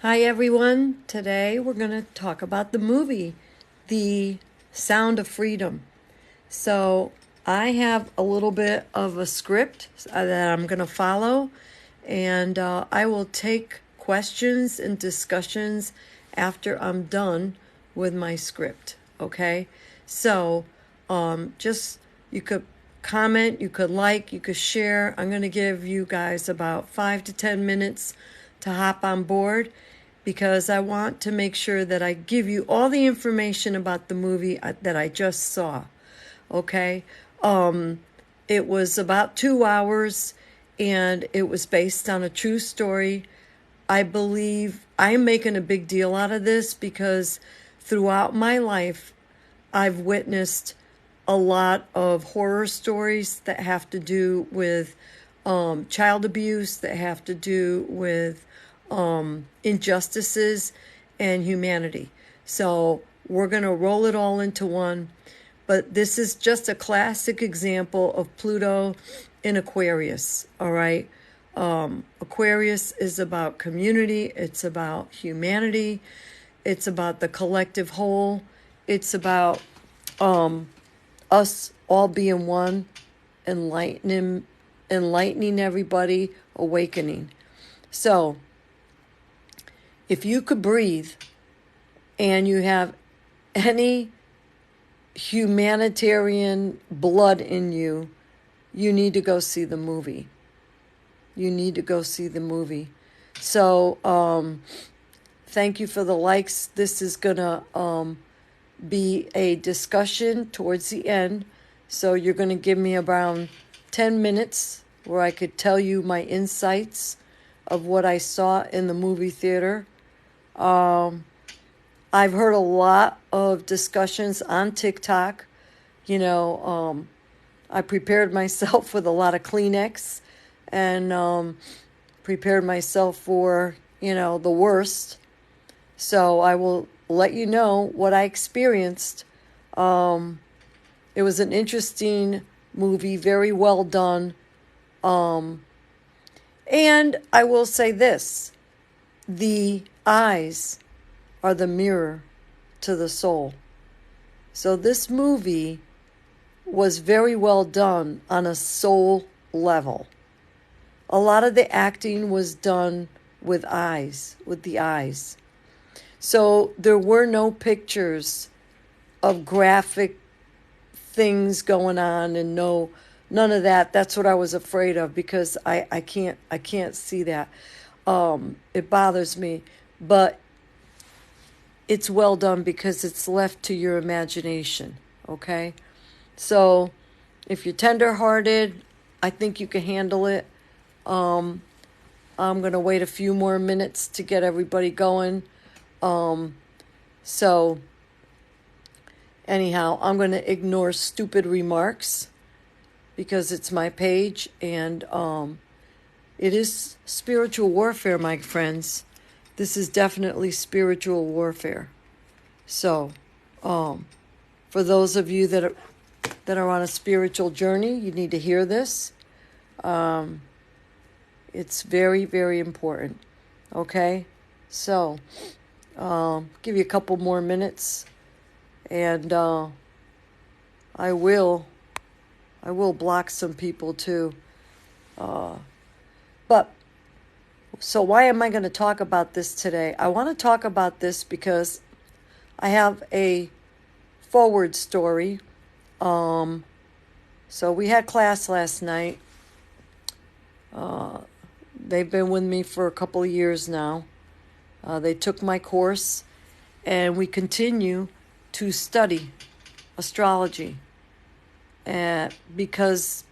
Hi everyone. Today we're going to talk about the movie, The Sound of Freedom. So I have a little bit of a script that I'm going to follow, and I will take questions and discussions after I'm done with my script. Okay? So just you could comment, you could like, you could share. I'm going to give you guys about 5 to 10 minutes to hop on board because I want to make sure that I give you all the information about the movie that I just saw. Okay? It was about 2 hours and it was based on a true story. I believe I'm making a big deal out of this because throughout my life, I've witnessed a lot of horror stories that have to do with child abuse, that have to do with injustices and humanity. So we're going to roll it all into one. But this is just a classic example of Pluto in Aquarius, all right? Aquarius is about community. It's about humanity. It's about the collective whole. It's about us all being one, enlightening everybody, awakening. So if you could breathe and you have any humanitarian blood in you, you need to go see the movie. You need to go see the movie. So thank you for the likes. This is going to be a discussion towards the end. So you're going to give me around 10 minutes where I could tell you my insights of what I saw in the movie theater. I've heard a lot of discussions on TikTok. I prepared myself with a lot of Kleenex and prepared myself for, the worst. So I will let you know what I experienced. It was an interesting movie, very well done. And I will say this, the eyes are the mirror to the soul. So this movie was very well done on a soul level. A lot of the acting was done with the eyes. So there were no pictures of graphic things going on and none of that. That's what I was afraid of because I can't see that. It bothers me, but it's well done because it's left to your imagination, okay? So if you're tender-hearted, I think you can handle it. I'm going to wait a few more minutes to get everybody going. So anyhow, I'm going to ignore stupid remarks because it's my page and it is spiritual warfare, my friends. This is definitely spiritual warfare. So, for those of you that are on a spiritual journey, you need to hear this. It's very, very important. Okay? So, give you a couple more minutes, and I will block some people too. But so why am I going to talk about this today? I want to talk about this because I have a forward story. So we had class last night. They've been with me for a couple of years now. They took my course, and we continue to study astrology. Because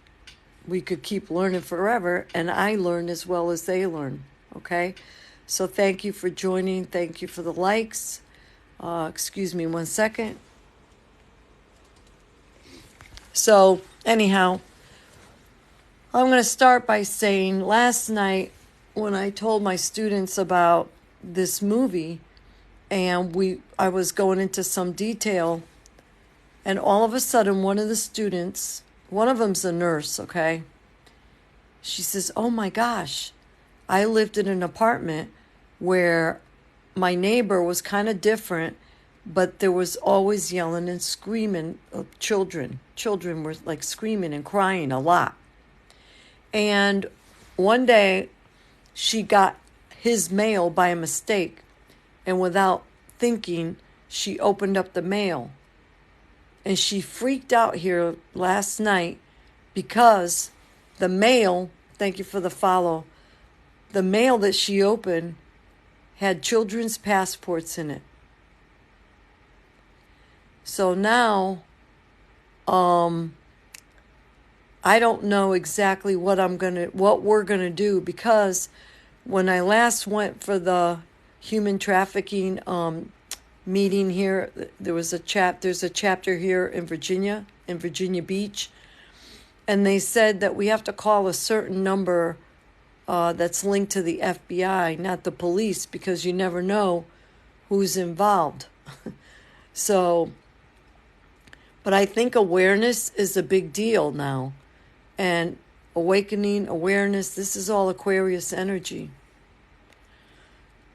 we could keep learning forever, and I learn as well as they learn. Okay? So thank you for joining. Thank you for the likes. Excuse me 1 second. So anyhow, I'm going to start by saying last night when I told my students about this movie and I was going into some detail, and all of a sudden one of the students, one of them's a nurse, okay? She says, "Oh my gosh, I lived in an apartment where my neighbor was kind of different, but there was always yelling and screaming of children. Children were like screaming and crying a lot. And one day she got his mail by mistake, and without thinking, she opened up the mail. And she freaked out here last night because the mail, thank you for the follow, the mail that she opened had children's passports in it. So now, I don't know exactly what we're gonna do, because when I last went for the human trafficking meeting here, there's a chapter here in Virginia Beach, and they said that we have to call a certain number that's linked to the FBI, not the police, because you never know who's involved. So, but I think awareness is a big deal now. And awakening, awareness, this is all Aquarius energy.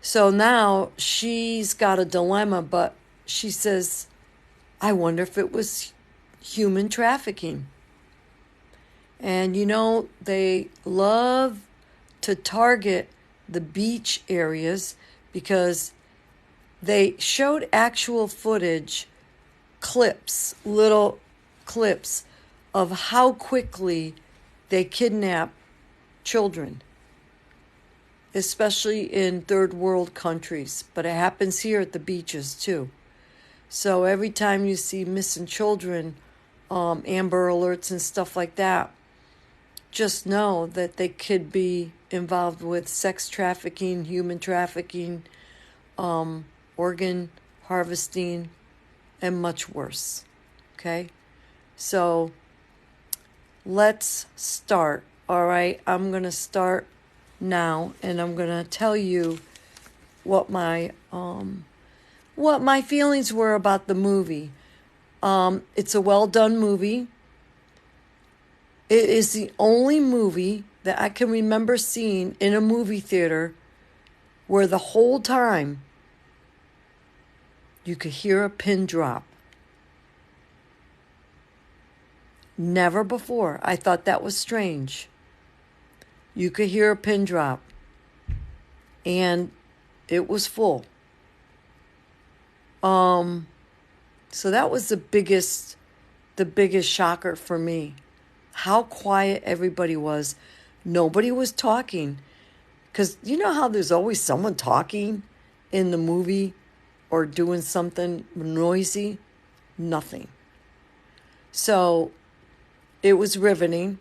So now she's got a dilemma, but she says, I wonder if it was human trafficking. And they love to target the beach areas because they showed actual footage, little clips of how quickly they kidnap children, especially in third world countries. But it happens here at the beaches too. So every time you see missing children, Amber Alerts and stuff like that, just know that they could be involved with sex trafficking, human trafficking, organ harvesting, and much worse. Okay? So let's start. All right? I'm going to start now, and I'm going to tell you what my feelings were about the movie. It's a well done movie. It is the only movie that I can remember seeing in a movie theater where the whole time you could hear a pin drop. Never before. I thought that was strange. You could hear a pin drop. And it was full. So that was the biggest shocker for me. How quiet everybody was. Nobody was talking. Because you know how there's always someone talking in the movie or doing something noisy? Nothing. So it was riveting.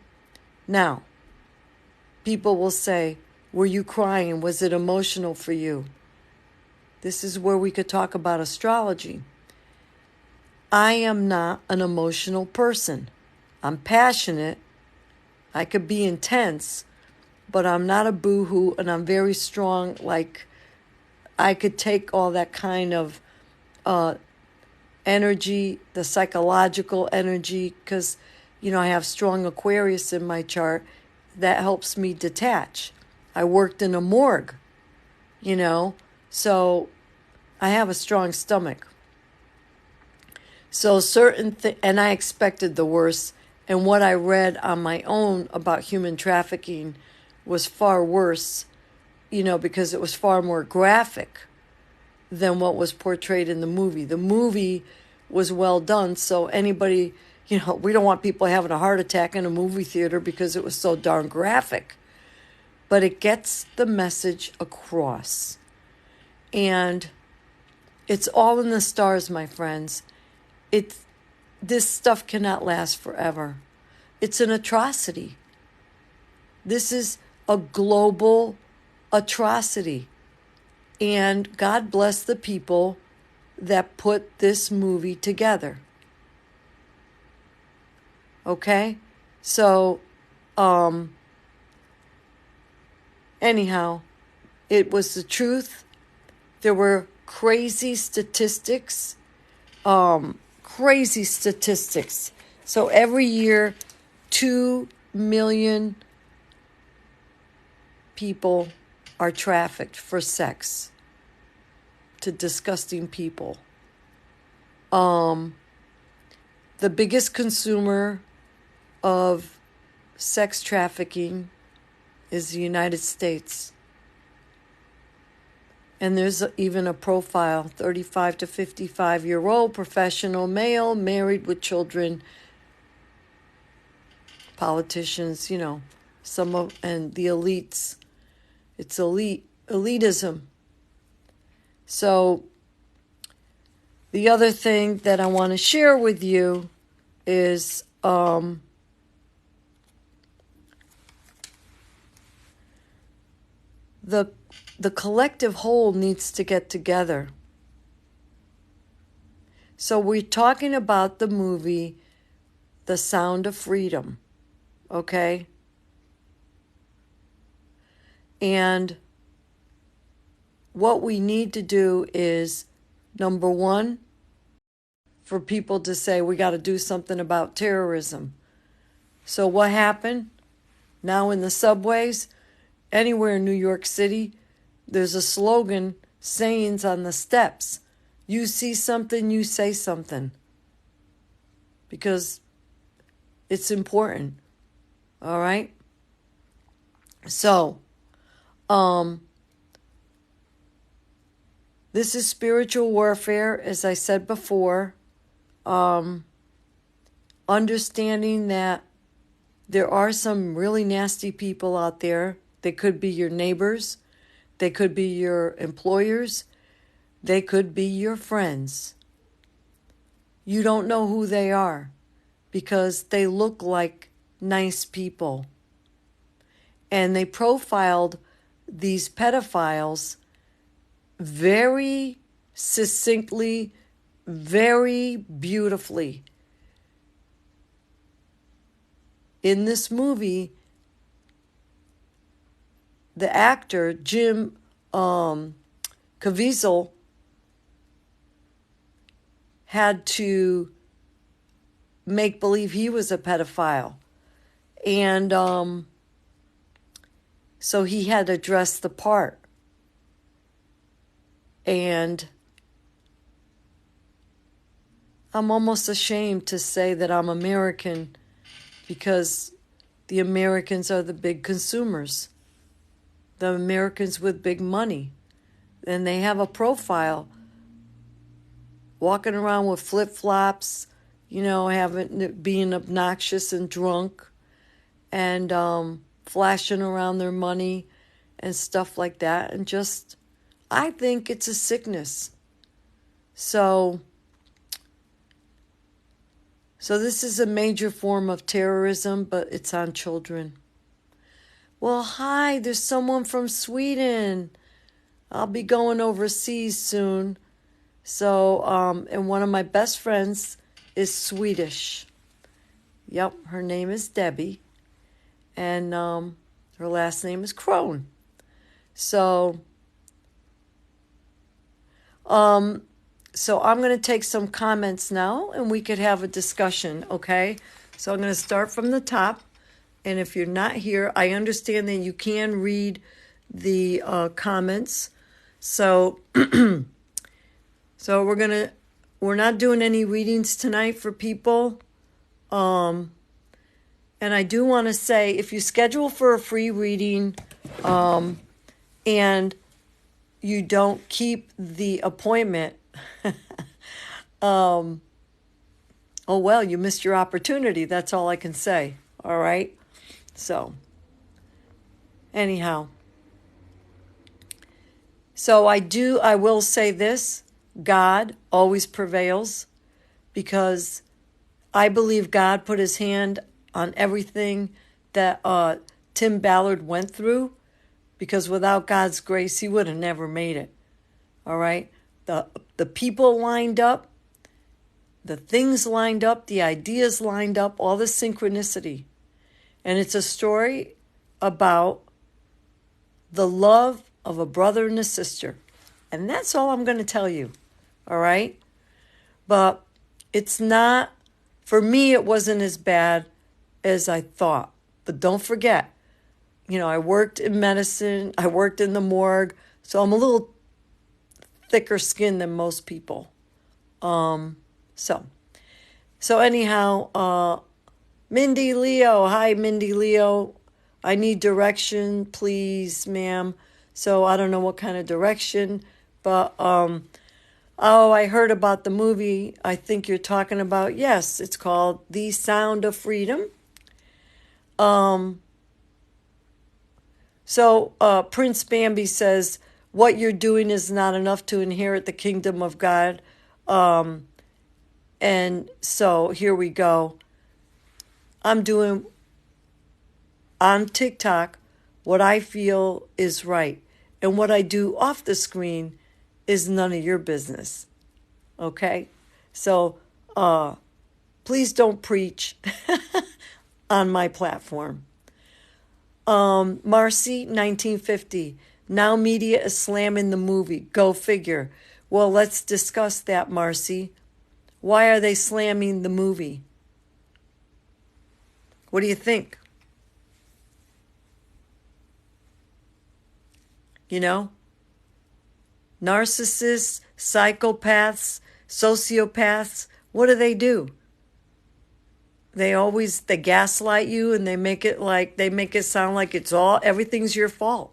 Now, people will say, were you crying? Was it emotional for you? This is where we could talk about astrology. I am not an emotional person. I'm passionate. I could be intense, but I'm not a boo-hoo, and I'm very strong. Like, I could take all that kind of energy, the psychological energy, because, I have strong Aquarius in my chart. That helps me detach. I worked in a morgue, so I have a strong stomach. So and I expected the worst. And what I read on my own about human trafficking was far worse, because it was far more graphic than what was portrayed in the movie. The movie was well done, so anybody, we don't want people having a heart attack in a movie theater because it was so darn graphic. But it gets the message across. And it's all in the stars, my friends. This stuff cannot last forever. It's an atrocity. This is a global atrocity. And God bless the people that put this movie together. Okay? So, anyhow, it was the truth. There were crazy statistics. So every year, 2 million people are trafficked for sex. to disgusting people. The biggest consumer of sex trafficking is the United States. And there's even a profile, 35 to 55-year-old professional male, married with children, politicians, some of, and the elites. It's elitism. So the other thing that I want to share with you is the collective whole needs to get together. So we're talking about the movie The Sound of Freedom, okay? And what we need to do is, number one, for people to say we got to do something about terrorism. So what happened? Now in the subways, anywhere in New York City, there's a slogan, sayings on the steps. You see something, you say something. Because it's important. All right? So, this is spiritual warfare, as I said before. Understanding that there are some really nasty people out there. They could be your neighbors. They could be your employers. They could be your friends. You don't know who they are because they look like nice people. And they profiled these pedophiles very succinctly, very beautifully. In this movie, the actor, Jim Caviezel, had to make believe he was a pedophile. And so he had to dress the part. And I'm almost ashamed to say that I'm American because the Americans are the big consumers. The Americans with big money. And they have a profile walking around with flip-flops, being obnoxious and drunk and flashing around their money and stuff like that. And just, I think it's a sickness. So this is a major form of terrorism, but it's on children. Well, hi, there's someone from Sweden. I'll be going overseas soon. So, and one of my best friends is Swedish. Yep, her name is Debbie. And her last name is Crone. So I'm going to take some comments now, and we could have a discussion, okay? So I'm going to start from the top. And if you're not here, I understand that you can read the comments. So we're not doing any readings tonight for people. And I do want to say, if you schedule for a free reading, and you don't keep the appointment, oh well, you missed your opportunity. That's all I can say. All right. So, anyhow. So I will say this, God always prevails because I believe God put his hand on everything that Tim Ballard went through, because without God's grace, he would have never made it. All right? The people lined up, the things lined up, the ideas lined up, all the synchronicity. And it's a story about the love of a brother and a sister. And that's all I'm going to tell you. All right? But it's not, for me, it wasn't as bad as I thought. But don't forget, I worked in medicine, I worked in the morgue, so I'm a little thicker skin than most people. So anyhow, Mindy Leo. Hi, Mindy Leo. I need direction, please, ma'am. So I don't know what kind of direction, but oh, I heard about the movie I think you're talking about. Yes, it's called The Sound of Freedom. Prince Bambi says, what you're doing is not enough to inherit the kingdom of God. And so here we go. I'm doing on TikTok what I feel is right. And what I do off the screen is none of your business. Okay? So please don't preach on my platform. Marcy, 1950. Now media is slamming the movie. Go figure. Well, let's discuss that, Marcy. Why are they slamming the movie? What do you think? You know? Narcissists, psychopaths, sociopaths, what do? They gaslight you, and they make it sound like everything's your fault.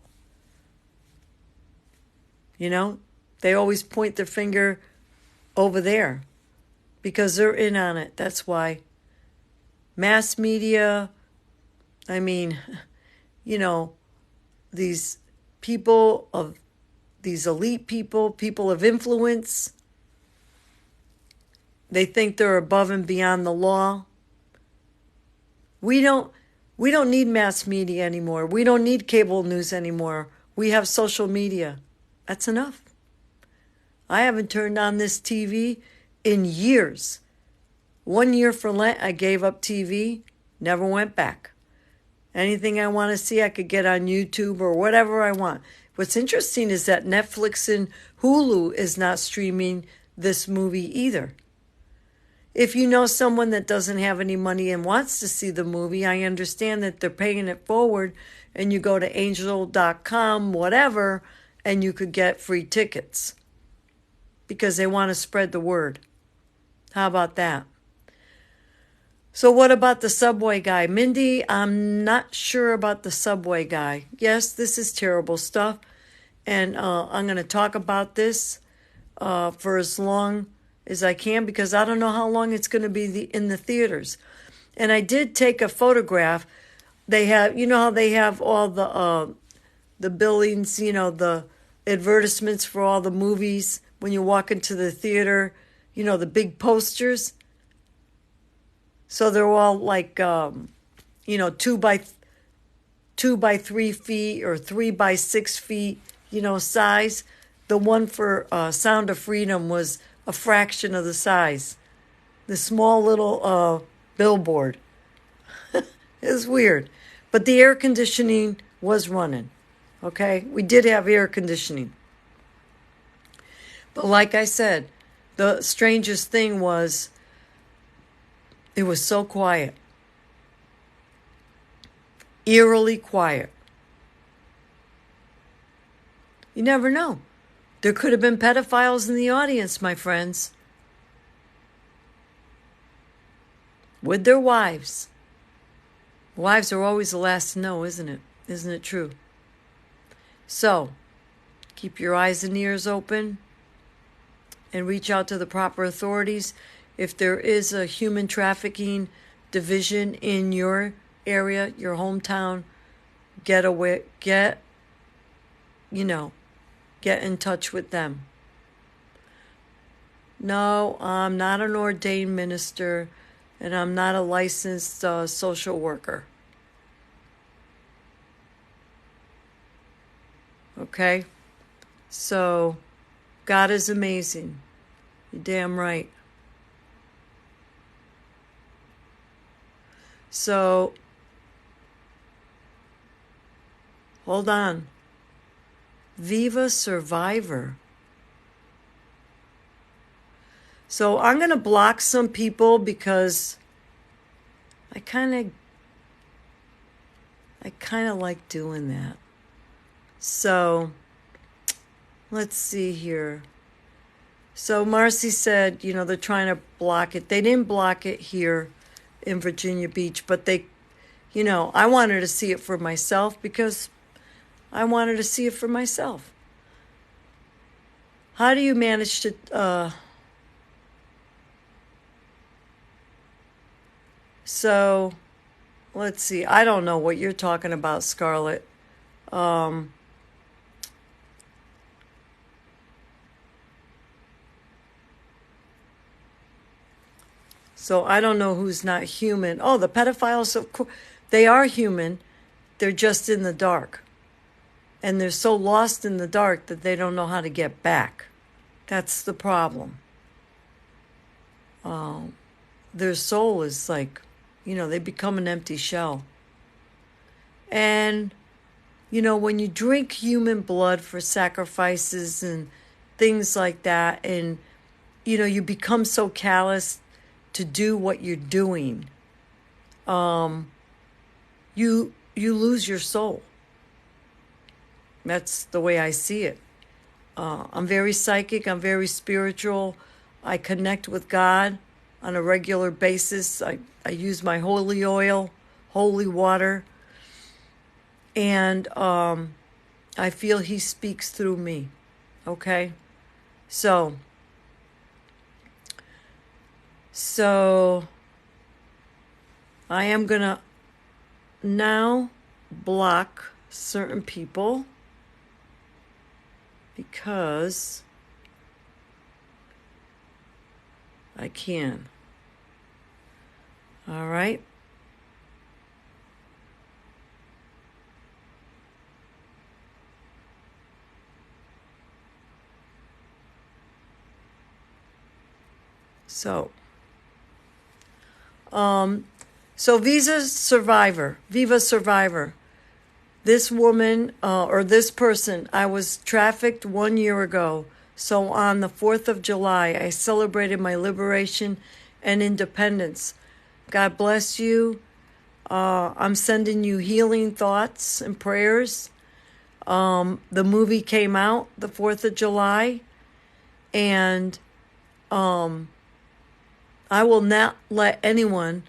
You know? They always point their finger over there because they're in on it. That's why. Mass media, I mean, you know, these elite people of influence, they think they're above and beyond the law. We don't need mass media anymore. We don't need cable news anymore. We have social media. That's enough. I haven't turned on this TV in years. 1 year for Lent, I gave up TV, never went back. Anything I want to see, I could get on YouTube or whatever I want. What's interesting is that Netflix and Hulu is not streaming this movie either. If you know someone that doesn't have any money and wants to see the movie, I understand that they're paying it forward, and you go to angel.com, whatever, and you could get free tickets because they want to spread the word. How about that? So what about the subway guy? Mindy, I'm not sure about the subway guy. Yes, this is terrible stuff, and I'm going to talk about this for as long as I can because I don't know how long it's going to be in the theaters. And I did take a photograph. They have, you know how they have all the billings, you know, the advertisements for all the movies when you walk into the theater, you know, the big posters. So they're all like, 2 by 3 feet or 3 by 6 feet, you know, size. The one for Sound of Freedom was a fraction of the size. The small little billboard. It's weird. But the air conditioning was running. Okay? We did have air conditioning. But like I said, the strangest thing was it was so quiet. Eerily quiet. You never know. There could have been pedophiles in the audience, my friends. With their wives. Wives are always the last to know, isn't it? Isn't it true? So, keep your eyes and ears open and reach out to the proper authorities. If there is a human trafficking division in your area, your hometown, get in touch with them. No, I'm not an ordained minister, and I'm not a licensed social worker. Okay? So, God is amazing. You're damn right. So, hold on. Viva Survivor. So I'm going to block some people because I kind of like doing that. So let's see here. So Marcy said, they're trying to block it. They didn't block it here in Virginia Beach, but I wanted to see it for myself because I wanted to see it for myself. How do you manage to, so let's see. I don't know what you're talking about, Scarlett. So I don't know who's not human. Oh, the pedophiles, of course, they are human. They're just in the dark. And they're so lost in the dark that they don't know how to get back. That's the problem. Their soul is like, they become an empty shell. And, when you drink human blood for sacrifices and things like that, and, you become so callous to do what you're doing, you lose your soul. That's the way I see it. I'm very psychic. I'm very spiritual. I connect with God on a regular basis. I use my holy oil, holy water, and I feel He speaks through me. Okay? So I am going to now block certain people because I can. All right? So Viva Survivor. This woman or this person, I was trafficked 1 year ago. So on the 4th of July, I celebrated my liberation and independence. God bless you. I'm sending you healing thoughts and prayers. The movie came out the 4th of July. And I will not let anyone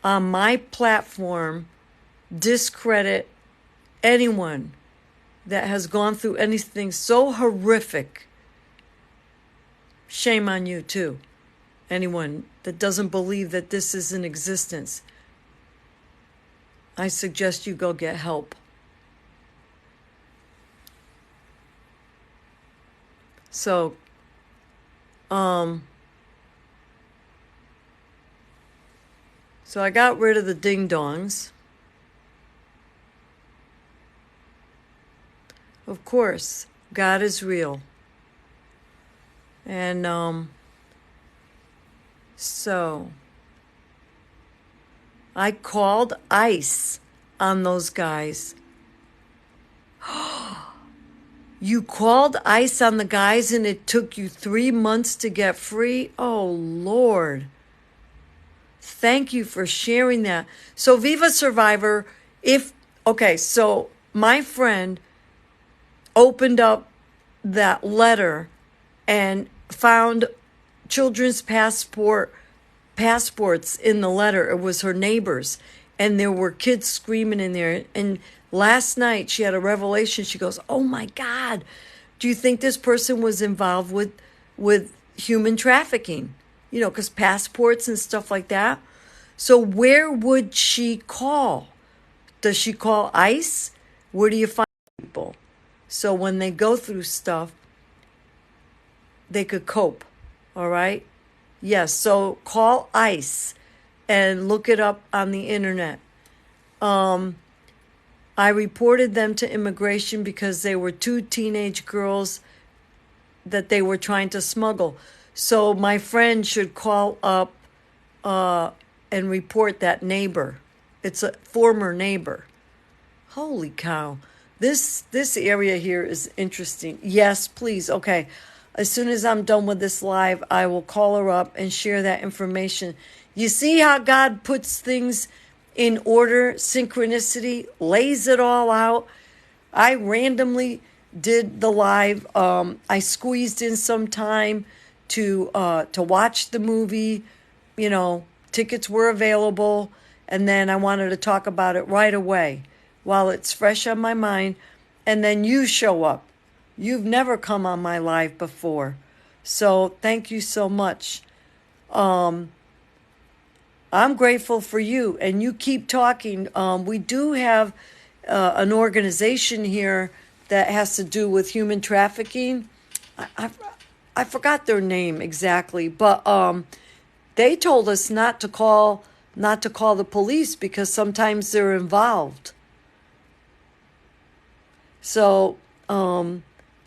on my platform discredit anyone that has gone through anything so horrific. Shame on you too. Anyone that doesn't believe that this is in existence, I suggest you go get help. So, so I got rid of the ding-dongs. Of course, God is real. And so I called ICE on those guys. You called ICE on the guys and it took you 3 months to get free? Oh, Lord. Thank you for sharing that. So Viva Survivor, so my friend opened up that letter and found children's passports in the letter. It was her neighbors, and there were kids screaming in there. And last night she had a revelation. She goes, "Oh my God, do you think this person was involved with human trafficking? Because passports and stuff like that." So where would she call? Does she call ICE? Where do you find people? So when they go through stuff, they could cope. All right? Yes, so call ICE and look it up on the internet. I reported them to immigration because they were 2 teenage girls that they were trying to smuggle. So my friend should call up and report that neighbor. It's a former neighbor. Holy cow. This area here is interesting. Yes, please. Okay. As soon as I'm done with this live, I will call her up and share that information. You see how God puts things in order, synchronicity, lays it all out. I randomly did the live. I squeezed in some time to watch the movie. You know, tickets were available, and then I wanted to talk about it right away while it's fresh on my mind. And then you show up. You've never come on my live before, so thank you so much. I'm grateful for you, and you keep talking. We do have an organization here that has to do with human trafficking. I forgot their name exactly, but they told us not to call the police because sometimes they're involved. So,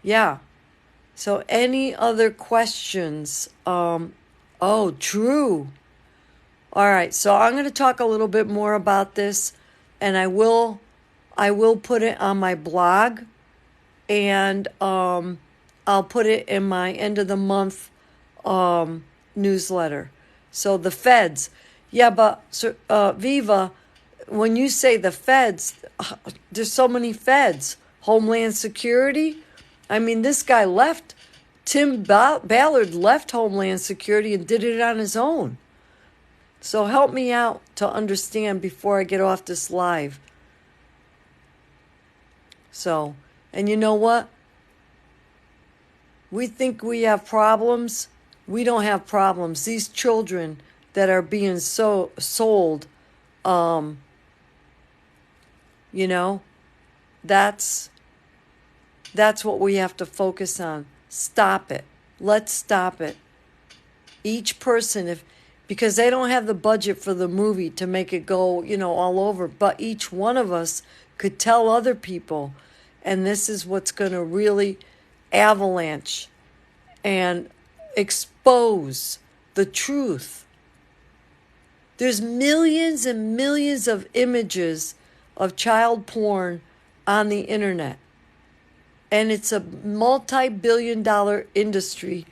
yeah. So, any other questions? Oh, true. All right, so I'm going to talk a little bit more about this, and I will put it on my blog, and I'll put it in my end of the month newsletter. So the feds, yeah, but Viva, when you say the feds, there's so many feds. Homeland Security. I mean, this guy left. Tim Ballard left Homeland Security and did it on his own. So help me out to understand before I get off this live. So, and you know what? We think we have problems. We don't have problems. These children that are being sold, you know, that's what we have to focus on. Stop it. Let's stop it. Each person, because they don't have the budget for the movie to make it go, you know, all over. But each one of us could tell other people, and this is what's going to really avalanche and expose the truth. There's millions and millions of images of child porn on the internet. And it's a multi-billion-dollar industry,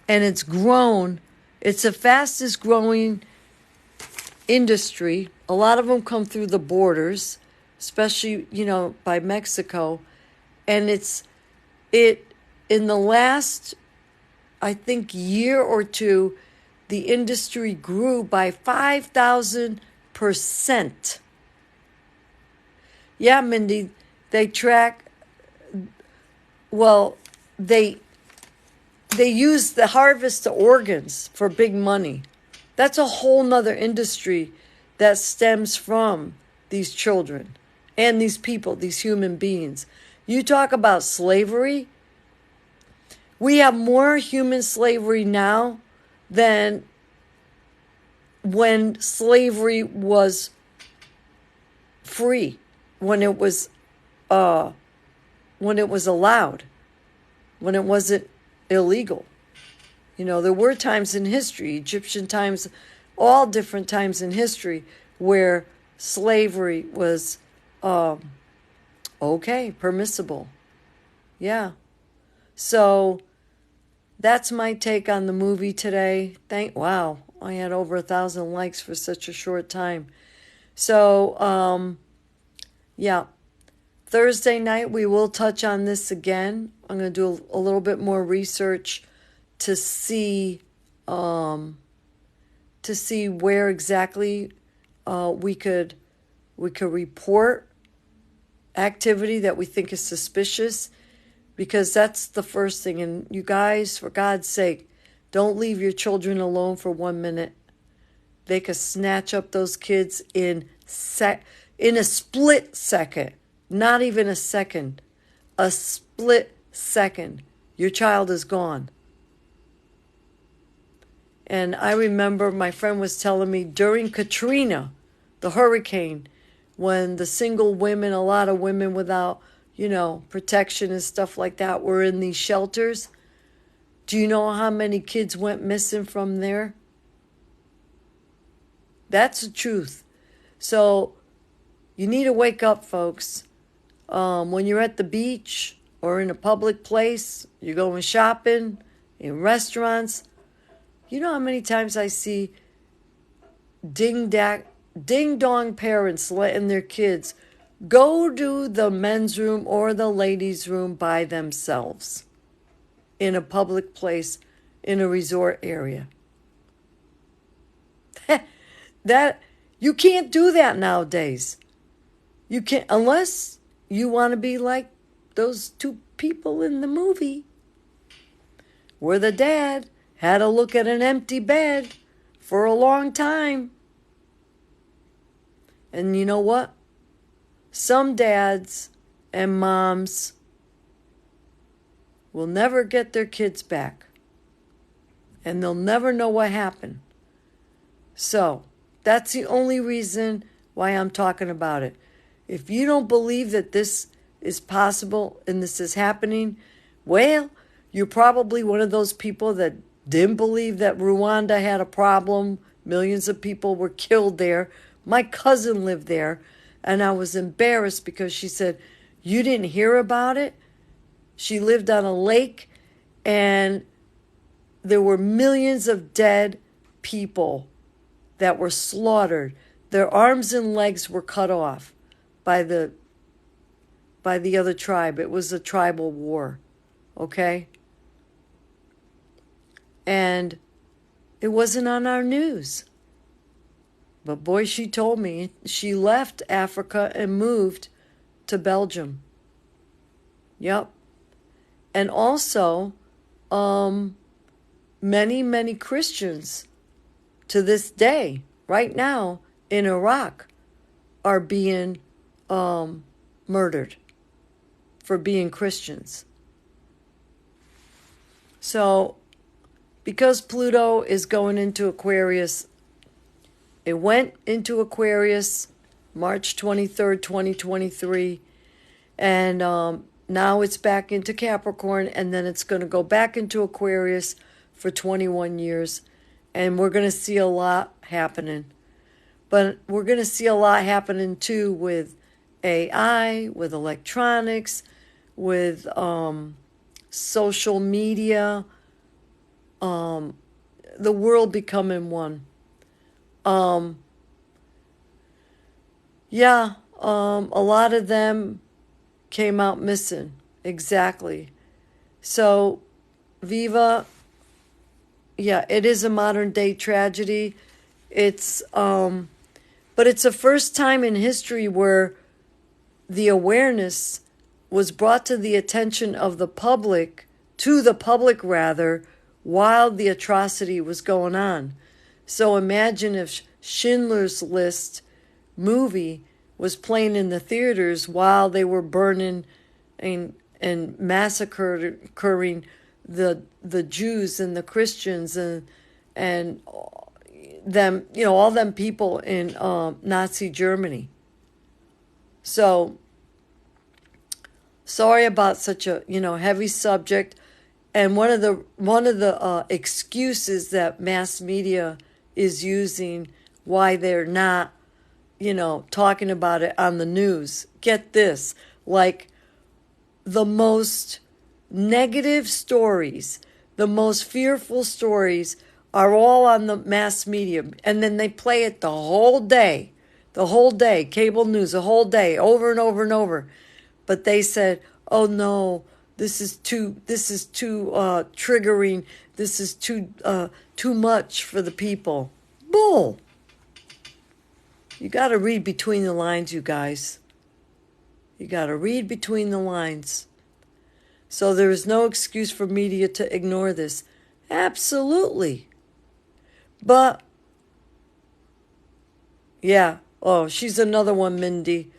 and it's grown. It's the fastest growing industry. A lot of them come through the borders, especially, you know, by Mexico. And in the last, I think, year or two, the industry grew by 5,000%. Yeah, Mindy, they use the harvest the organs for big money. That's a whole nother industry that stems from these children and these people, these human beings. You talk about slavery. We have more human slavery now than when slavery was free, when it was allowed, when it wasn't illegal. You know, there were times in history, Egyptian times, all different times in history, where slavery was okay, permissible. Yeah. So that's my take on the movie today. Wow, I had over 1,000 likes for such a short time. So, yeah. Thursday night, we will touch on this again. I'm going to do a little bit more research to see where exactly we could report activity that we think is suspicious, because that's the first thing. And you guys, for God's sake, don't leave your children alone for 1 minute. They could snatch up those kids in a split second. Not even a second. A split second. Your child is gone. And I remember my friend was telling me during Katrina, the hurricane, when the single women, a lot of women without, you know, protection and stuff like that were in these shelters. Do you know how many kids went missing from there? That's the truth. So you need to wake up, folks. When you're at the beach or in a public place, you're going shopping, in restaurants. You know how many times I see ding-dong parents letting their kids go to the men's room or the ladies' room by themselves in a public place in a resort area. That you can't do that nowadays. You can't, unless you want to be like those two people in the movie where the dad had to look at an empty bed for a long time. And you know what? Some dads and moms will never get their kids back. And they'll never know what happened. So, that's the only reason why I'm talking about it. If you don't believe that this is possible and this is happening, well, you're probably one of those people that didn't believe that Rwanda had a problem. Millions of people were killed there. My cousin lived there, and I was embarrassed because she said, "You didn't hear about it?" She lived on a lake, and there were millions of dead people that were slaughtered. Their arms and legs were cut off by the other tribe. It was a tribal war, okay? And it wasn't on our news. But boy, she told me she left Africa and moved to Belgium. Yep. And also, many Christians to this day, right now, in Iraq, are being murdered for being Christians. So, because Pluto is going into Aquarius, it went into Aquarius March 23rd, 2023, and now it's back into Capricorn, and then it's going to go back into Aquarius for 21 years, and we're going to see a lot happening. But we're going to see a lot happening too with AI, with electronics, with social media, the world becoming one. A lot of them came out missing. Exactly. So, Viva, it is a modern day tragedy. It's, but it's the first time in history where the awareness was brought to the attention of the public, while the atrocity was going on. So imagine if Schindler's List movie was playing in the theaters while they were burning and massacring the Jews and the Christians and them, all them people in Nazi Germany. So sorry about such a heavy subject. And one of the excuses that mass media is using why they're not talking about it on the news. Get this, like the most negative stories, the most fearful stories are all on the mass media, and then they play it the whole day, cable news, the whole day, over and over and over. But they said, "Oh no, this is too triggering. This is too much for the people." Bull. You got to read between the lines, you guys. You got to read between the lines. So there is no excuse for media to ignore this. Absolutely. But, she's another one, Mindy.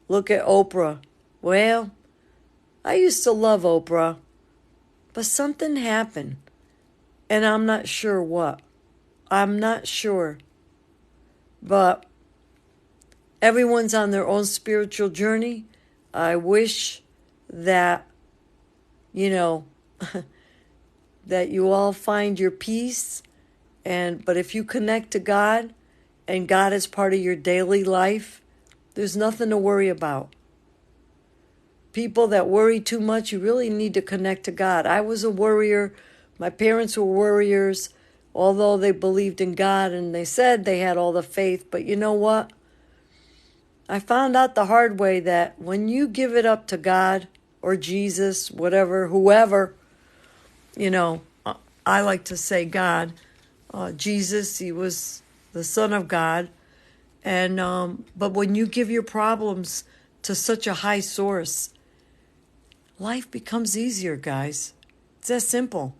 Look at Oprah. Well, I used to love Oprah, but something happened, and I'm not sure what. I'm not sure. But everyone's on their own spiritual journey. I wish that, that you all find your peace. But if you connect to God, and God is part of your daily life, there's nothing to worry about. People that worry too much, you really need to connect to God. I was a worrier. My parents were worriers, although they believed in God and they said they had all the faith. But you know what? I found out the hard way that when you give it up to God or Jesus, whatever, whoever, I like to say God. Jesus, he was the Son of God. And but when you give your problems to such a high source, life becomes easier, guys. It's that simple.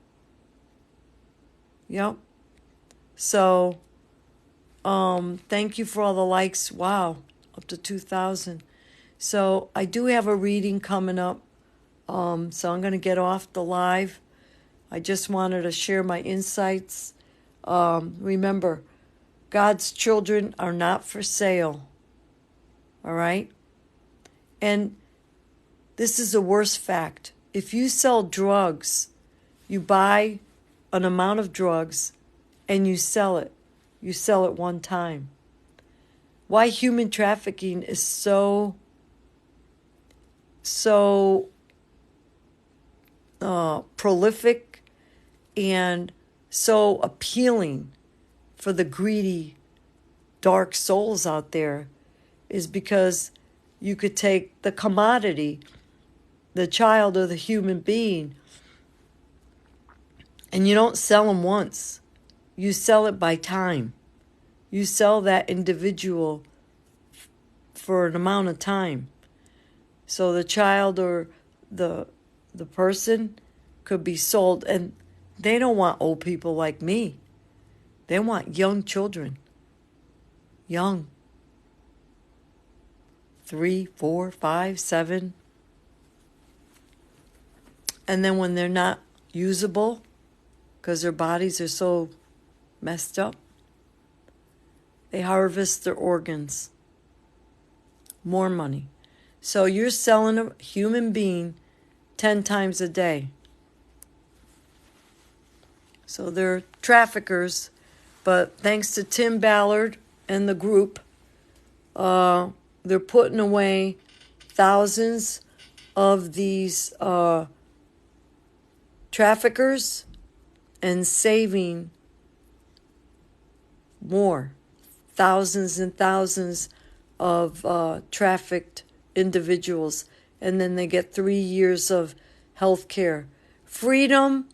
Yep. So, thank you for all the likes. Wow, up to 2,000. So I do have a reading coming up. So I'm going to get off the live. I just wanted to share my insights. Remember, God's children are not for sale. All right? And this is the worst fact. If you sell drugs, you buy an amount of drugs and you sell it. You sell it one time. Why human trafficking is so prolific and so appealing for the greedy, dark souls out there is because you could take the commodity, the child or the human being, and you don't sell them once. You sell it by time. You sell that individual for an amount of time. So the child or the person could be sold, and they don't want old people like me. They want young children. Young. 3, 4, 5, 7. And then when they're not usable, because their bodies are so messed up, they harvest their organs. More money. So you're selling a human being 10 times a day. So they're traffickers, but thanks to Tim Ballard and the group, they're putting away thousands of these traffickers and saving more. Thousands and thousands of trafficked individuals. And then they get 3 years of health care. Freedom,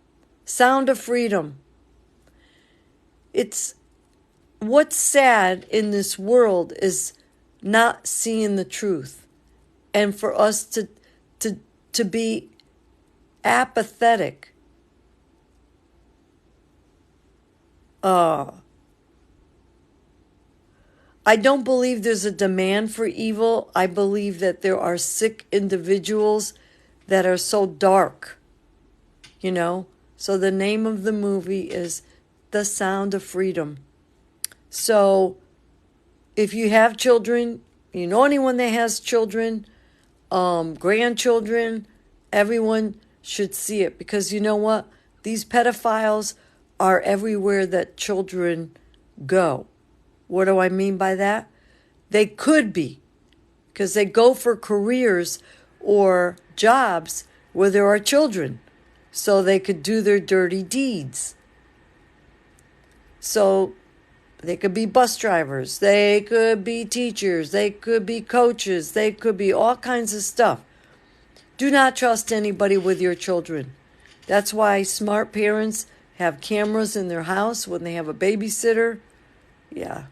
sound of freedom. It's what's sad in this world is not seeing the truth. And for us to be apathetic. I don't believe there's a demand for evil. I believe that there are sick individuals that are so dark, you know. So the name of the movie is The Sound of Freedom. So if you have children, you know anyone that has children, grandchildren, everyone should see it. Because you know what? These pedophiles are everywhere that children go. What do I mean by that? They could be, because they go for careers or jobs where there are children, so they could do their dirty deeds. So they could be bus drivers, they could be teachers, they could be coaches, they could be all kinds of stuff. Do not trust anybody with your children. That's why smart parents have cameras in their house when they have a babysitter. Yeah.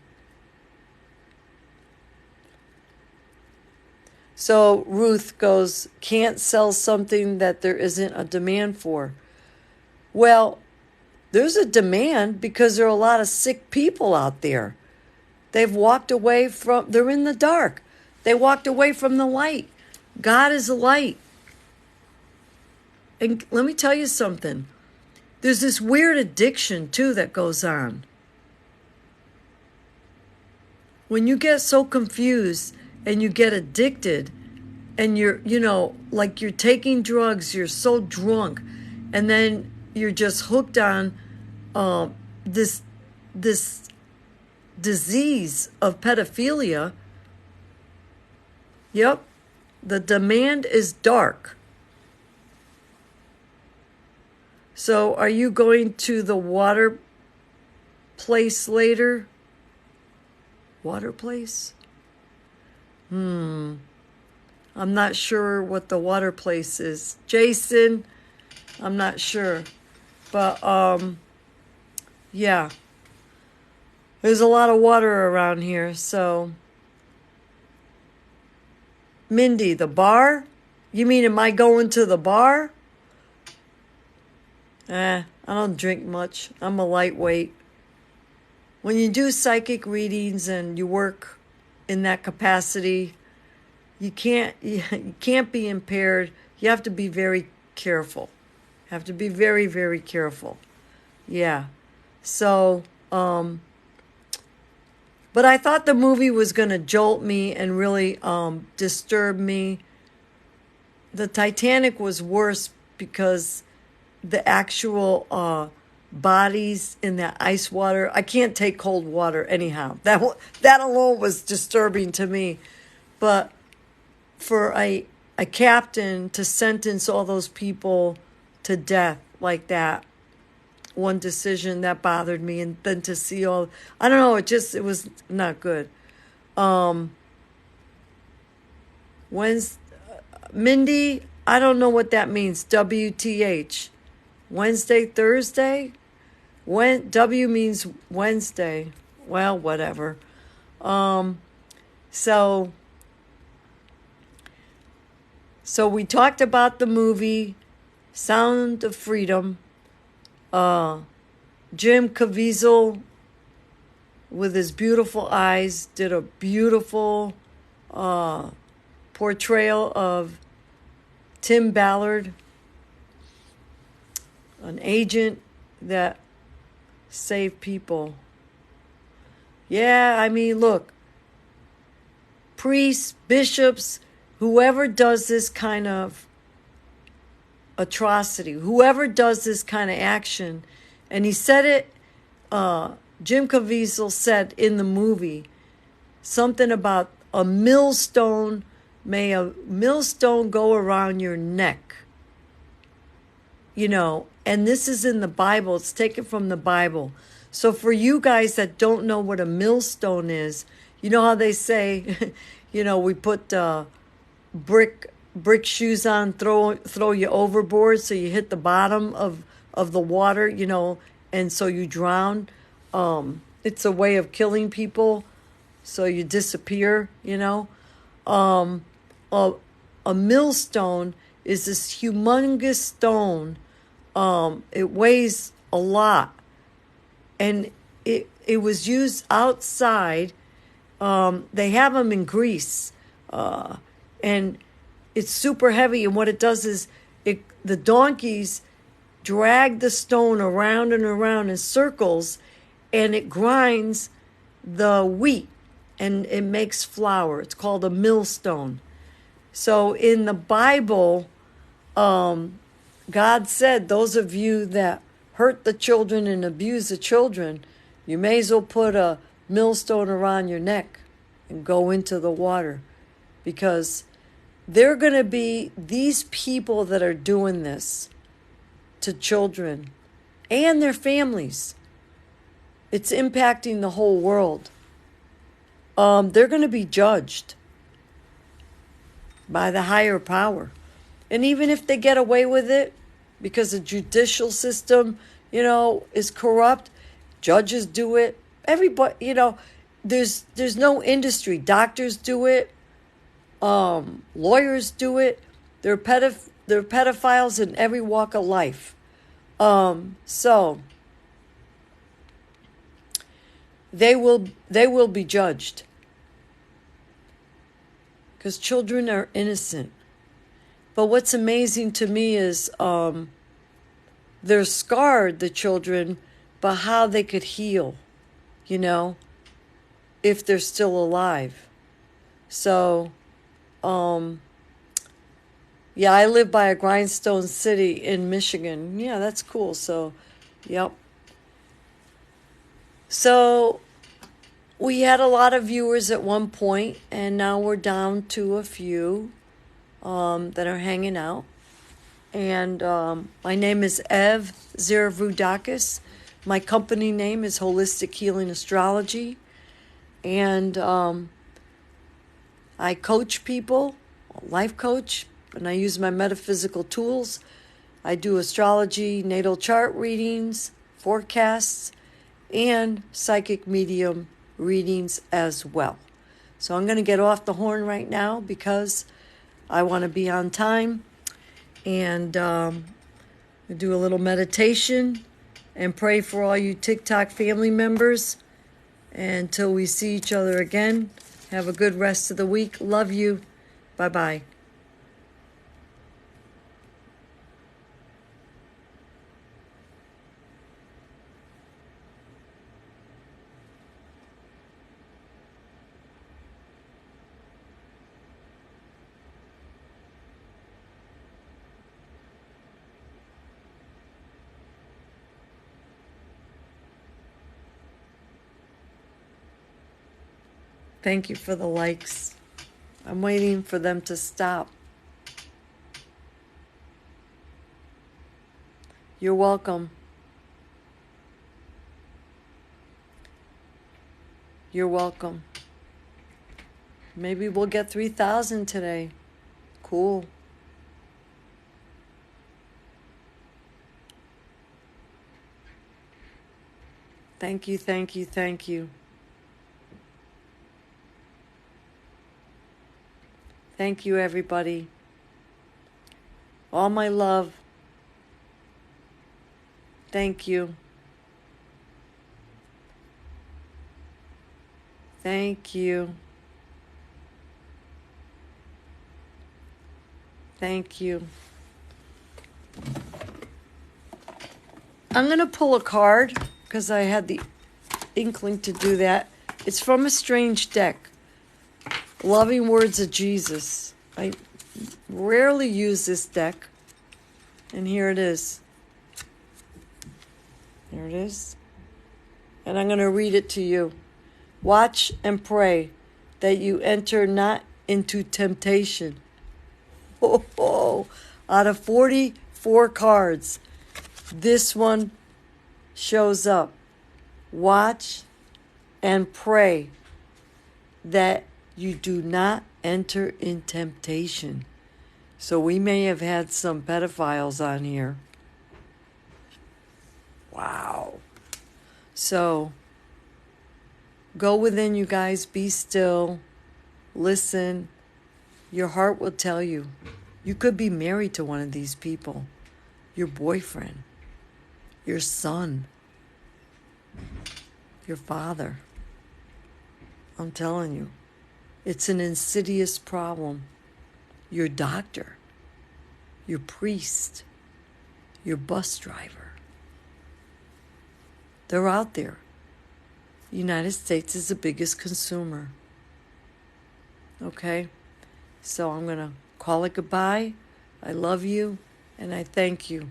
So Ruth goes, can't sell something that there isn't a demand for. Well, there's a demand because there are a lot of sick people out there. They've walked away from, they're in the dark. They walked away from the light. God is a light. And let me tell you something. There's this weird addiction, too, that goes on. When you get so confused and you get addicted and you're, like you're taking drugs, you're so drunk, and then you're just hooked on this disease of pedophilia. Yep, the demand is dark. So are you going to the water place later? Water place? I'm not sure what the water place is. Jason, I'm not sure. But, yeah. There's a lot of water around here, so... Mindy, the bar? You mean, am I going to the bar? I don't drink much. I'm a lightweight. When you do psychic readings and you work in that capacity, you can't be impaired. You have to be very careful. You have to be very, very careful. Yeah. So, but I thought the movie was going to jolt me and really disturb me. The Titanic was worse because the actual bodies in that ice water. I can't take cold water anyhow. That alone was disturbing to me. But for a captain to sentence all those people to death like that, one decision that bothered me, and then to see all, I don't know, it was not good. Mindy, I don't know what that means. WTH. Wednesday, Thursday? W means Wednesday. Well, whatever. So we talked about the movie Sound of Freedom. Jim Caviezel, with his beautiful eyes, did a beautiful portrayal of Tim Ballard, an agent that saved people. Yeah, I mean, look, priests, bishops, whoever does this kind of atrocity, whoever does this kind of action, and he said it, Jim Caviezel said in the movie something about a millstone. May a millstone go around your neck. You know, and this is in the Bible. It's taken from the Bible. So for you guys that don't know what a millstone is, you know how they say, we put brick shoes on, throw you overboard so you hit the bottom of the water, and so you drown. It's a way of killing people, so you disappear, A millstone is this humongous stone. It weighs a lot, and it was used outside. They have them in Greece, and it's super heavy. And what it does is the donkeys drag the stone around and around in circles, and it grinds the wheat, and it makes flour. It's called a millstone. So in the Bible, God said, those of you that hurt the children and abuse the children, you may as well put a millstone around your neck and go into the water, because they're going to be these people that are doing this to children and their families. It's impacting the whole world. They're going to be judged by the higher power. And even if they get away with it, because the judicial system, is corrupt, judges do it, everybody, there's no industry. Doctors do it, lawyers do it. They're pedophiles in every walk of life. So they will be judged, because children are innocent. But what's amazing to me is they're scarred, the children, but how they could heal, if they're still alive. So, yeah, I live by a grindstone city in Michigan. Yeah, that's cool. So, yep. So, we had a lot of viewers at one point, and now we're down to a few that are hanging out. And my name is Ev Zervoudakis. My company name is Holistic Healing Astrology. And I coach people, life coach, and I use my metaphysical tools I do astrology, natal chart readings, forecasts, and psychic medium readings as well. So I'm going to get off the horn right now because I want to be on time, and do a little meditation and pray for all you TikTok family members. And until we see each other again, have a good rest of the week. Love you. Bye-bye. Thank you for the likes. I'm waiting for them to stop. You're welcome. You're welcome. Maybe we'll get 3,000 today. Cool. Thank you, thank you, thank you. Thank you, everybody. All my love. Thank you. Thank you. Thank you. I'm going to pull a card because I had the inkling to do that. It's from a strange deck. Loving Words of Jesus. I rarely use this deck. And here it is. There it is. And I'm going to read it to you. Watch and pray that you enter not into temptation. Oh. Out of 44 cards, this one shows up. Watch and pray that you do not enter in temptation. So we may have had some pedophiles on here. Wow. So go within, you guys. Be still. Listen. Your heart will tell you. You could be married to one of these people. Your boyfriend. Your son. Your father. I'm telling you. It's an insidious problem. Your doctor. Your priest. Your bus driver. They're out there. The United States is the biggest consumer. Okay? So I'm going to call it goodbye. I love you, and I thank you.